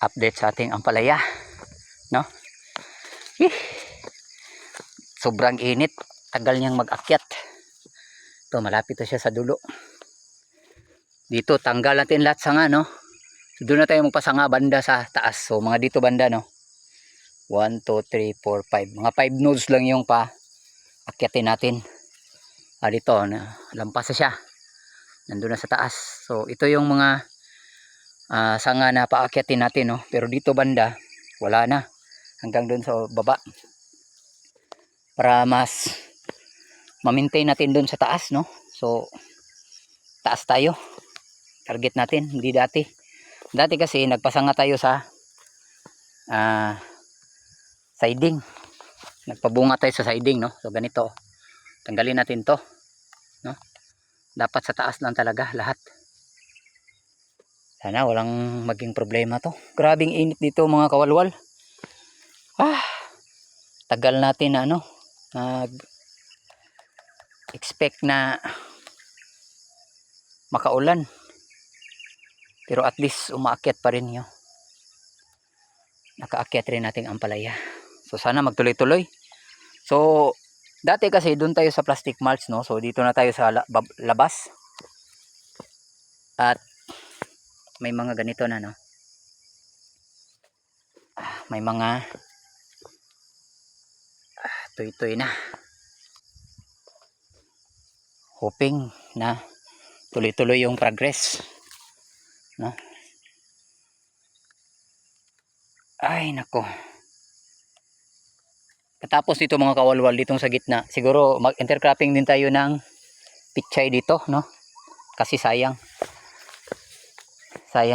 update sa ating ampalaya, no? Sobrang init, tagal niyang mag-akyat. Ito, malapit to siya sa dulo. Dito tanggal natin lahat sanga, no? So, doon na tayo magpasanga banda sa taas. So mga dito banda, no? 1, 2, 3, 4, 5. Mga 5 nodes lang yung pa akyatin natin. Dito na lampas na siya. Nandun na sa taas. So ito yung mga sanga na paakyatin natin, no? Pero dito banda wala na, hanggang doon sa baba, para mas ma-maintain natin doon sa taas, no? So taas tayo, target natin, hindi dati kasi nagpasanga tayo sa siding, nagpabunga tayo sa siding, no? So ganito, tanggalin natin to, no? Dapat sa taas lang talaga lahat. Sana walang maging problema to. Grabing init dito mga kawalwal. Tagal natin na nag expect na makaulan, pero at least umaakyat pa rin nakaakyat rin nating ampalaya. So sana magtuloy-tuloy. So dati kasi doon tayo sa plastic mulch, no? So dito na tayo sa labas. At may mga ganito na, no? May mga tuy-tuy na. Hoping na tuloy-tuloy yung progress, no? Ay nako. Katapos dito mga kawalwal, ditong sa gitna, siguro mag-intercropping din tayo ng pichay dito, no? Kasi sayang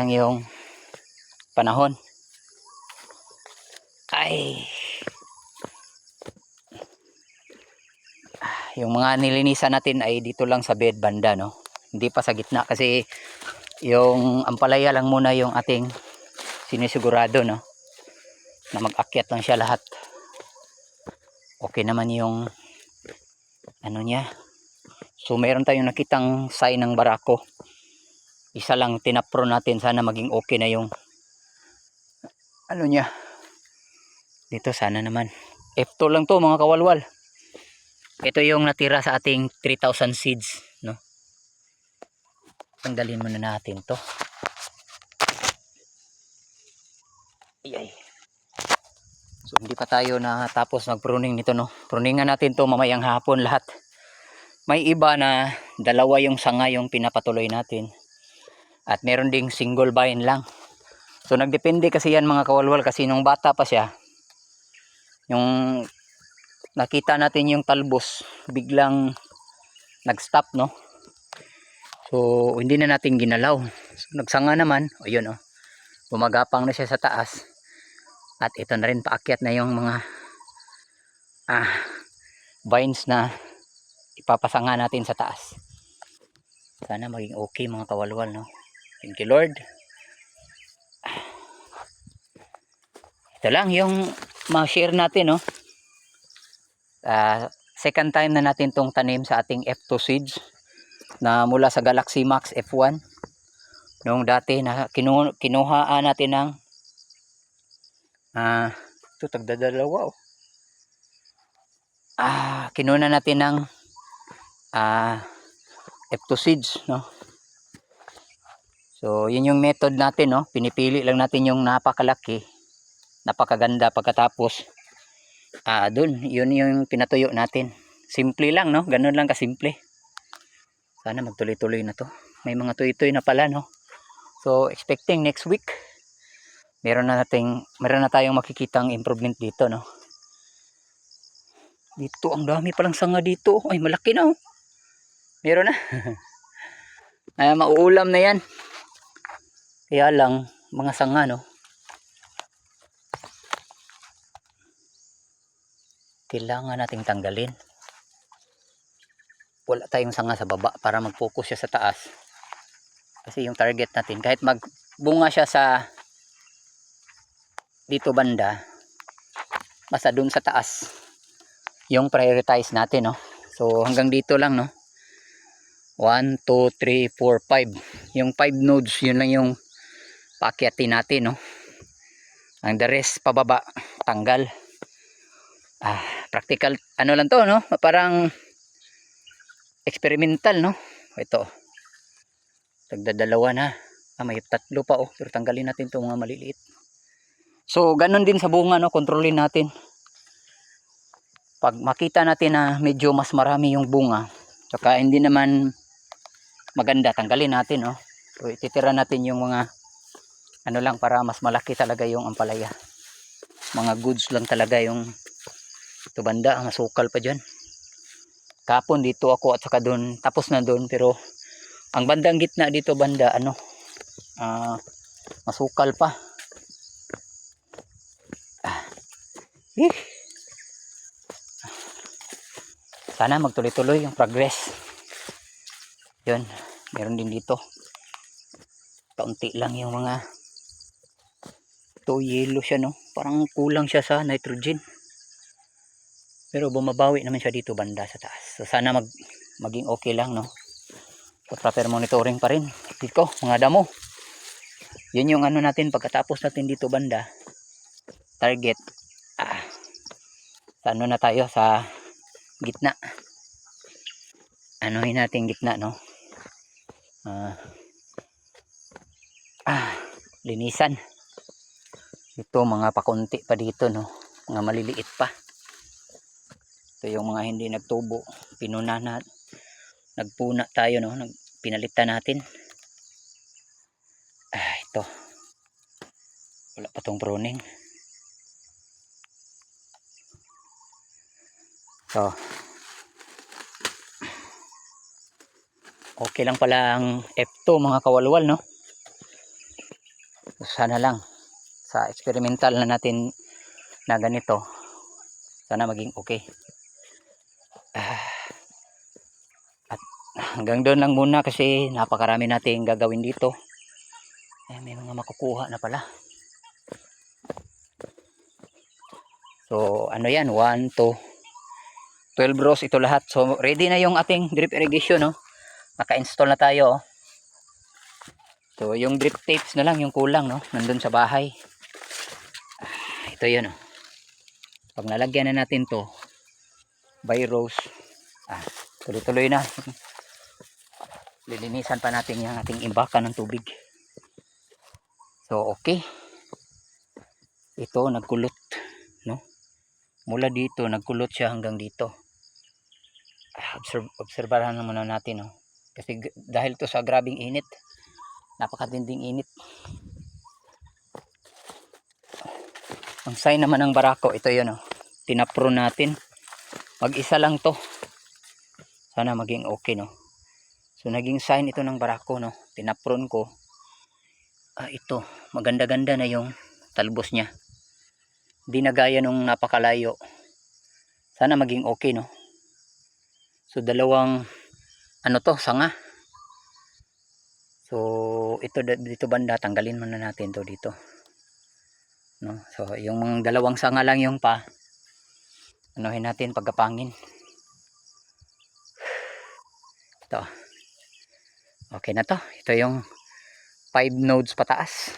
yung panahon. Ay, yung mga nilinisan natin ay dito lang sa bed banda, no? Hindi pa sa gitna, kasi yung ampalaya lang muna yung ating sinisigurado, no? Na mag-akyat lang siya lahat. Okay naman yung niya. So mayroon tayong nakitang sign ng barako. Isa lang tinapro natin, sana maging okay na yung niya. Dito sana naman. F2 lang to mga kawalwal. Ito yung natira sa ating 3,000 seeds, no? Tanggalin muna natin to. Ay. So hindi pa tayo natapos mag-pruning nito, no? Pruningan natin to mamayang hapon lahat. May iba na dalawa yung sanga yung pinapatuloy natin. At meron ding single vine lang. So nagdepende kasi yan mga kawalwal, kasi nung bata pa siya, yung nakita natin yung talbos, biglang nag-stop, no? So hindi na natin ginalaw. So, nagsanga naman, ayun, oh. Bumagapang na siya sa taas. At ito na rin, paakyat na yung mga vines na ipapasanga natin sa taas. Sana maging okay mga kawalwal, no? Thank you Lord. Ito lang yung ma-share natin, no? Second time na natin tong tanim sa ating F2 seeds na mula sa Galaxy Max F1. Noong dati na kinuhaan natin ng ito tagdadalawa, oh. Kinuna natin ng F2 seeds, no? So yun yung method natin, no? Pinipili lang natin yung napakalaki, napakaganda, pagkatapos dun, yun yung pinatuyo natin. Simple lang, no? Ganun lang kasimple. Sana magtuloy-tuloy na to. May mga tuy-tuy na pala, no? So expecting next week meron na tayong makikitang improvement dito, no? Dito ang dami palang sanga dito. Ay malaki na, oh. Meron na. Mauulam na yan. Kaya lang mga sanga, no? Kailangan nating tanggalin. Wala tayong sanga sa baba para mag-focus siya sa taas. Kasi yung target natin, kahit magbunga siya sa dito banda, basta dun sa taas yung prioritize natin, no? So hanggang dito lang, no? 1, 2, 3, 4, 5. Yung 5 nodes, yun lang yung paakyatin natin, no? Ang the rest pababa tanggal. Practical ano lang to, no? Parang experimental, no? Ito. Tagdadalawa na. May tatlo pa, oh. Pero tanggalin natin itong mga maliliit. So, ganun din sa bunga, no? Kontrolin natin. Pag makita natin na medyo mas marami yung bunga, tsaka hindi naman maganda, tanggalin natin, no? So, ititira natin yung mga ano lang para mas malaki talaga yung ampalaya. Mga goods lang talaga yung ito banda, masukal pa dyan. Kapon dito ako at saka doon, tapos na doon, pero ang bandang gitna dito banda, ano, masukal pa. Sana magtuloy-tuloy yung progress. Yun, meron din dito. Kaunti lang yung mga ito, yellow siya, no? Parang kulang siya sa nitrogen. Pero bumabawi naman siya dito banda sa taas. So sana maging okay lang, no? So proper monitoring pa rin. Dito, mga damo. Yun yung ano natin pagkatapos natin dito banda. Target. Sa ano na tayo sa gitna. Anuhin natin gitna, no? Linisan. Ito mga pakunti pa dito, no? Mga maliliit pa. Ito yung mga hindi nagtubo. Pinuna na. Nagpuna tayo, no? Pinalitan natin. Ito. Wala pa tong pruning. So. Okay lang pala ang F2 mga kawalwal, no? Sana lang sa experimental na natin na ganito sana maging okay. At hanggang doon lang muna kasi napakarami nating gagawin dito. May mga makukuha na pala. So ano yan, 1, 2, 12 rows ito lahat. So ready na yung ating drip irrigation, no? Naka-install na tayo, oh. So yung drip tapes na lang yung kulang, no? Nandun sa bahay. Ito yun, oh. Pag nalagyan na natin to by rows, tuloy-tuloy na. Lilinisan pa natin yung ating imbakan ng tubig. So okay. Ito nagkulot, no? Mula dito nagkulot siya hanggang dito. Obserbahan muna natin, no? Kasi dahil to sa grabing init, napakatinding init. Ang sign naman ng barako, ito yun, oh. Tinapron natin. Mag-isa lang to. Sana maging okay, no? So naging sign ito ng barako, no? Tinapron ko. Ito, maganda-ganda na yung talbos niya. Di na gaya nung napakalayo. Sana maging okay, no? So dalawang ano to, sanga. So ito dito banda, tanggalin muna natin to dito, no? So yung mga dalawang sanga lang yung anuhin natin pagkapangin. Ito. Okay na to. Ito yung 5 nodes pataas.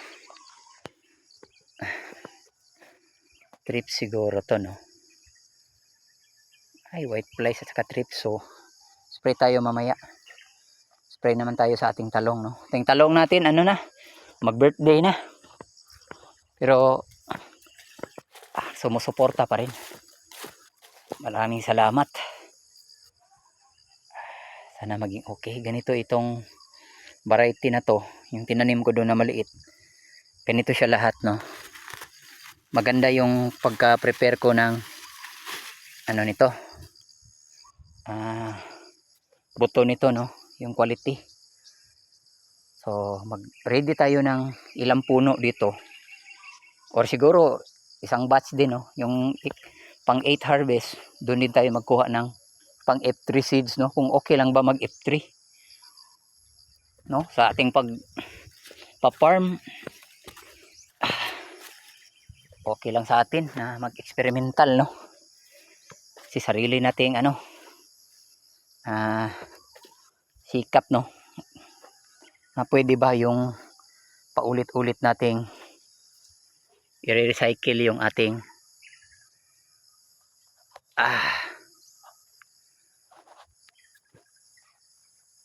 Trip siguro to, no? Ay, white flies at saka trip. So spray tayo mamaya. Spray naman tayo sa ating talong, no? Ating talong natin, ano na? Mag-birthday na. Pero sumusuporta pa rin. Maraming salamat. Sana maging okay. Ganito itong variety na to. Yung tinanim ko doon na maliit. Ganito siya lahat, no? Maganda yung pagka-prepare ko ng ano nito. Buto nito, no? Yung quality. So, mag-ready tayo ng ilang puno dito. Or siguro isang batch din, no? Yung pang 8 harvest, doon din tayo magkuha ng pang F3 seeds, no? Kung okay lang ba mag F3, no? Sa ating pa-farm, okay lang sa atin na mag-experimental, no? Si sarili nating ano, sikap, no? Na pwede ba yung paulit-ulit nating i-recycle yung ating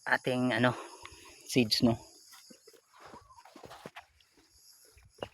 ating seeds, no.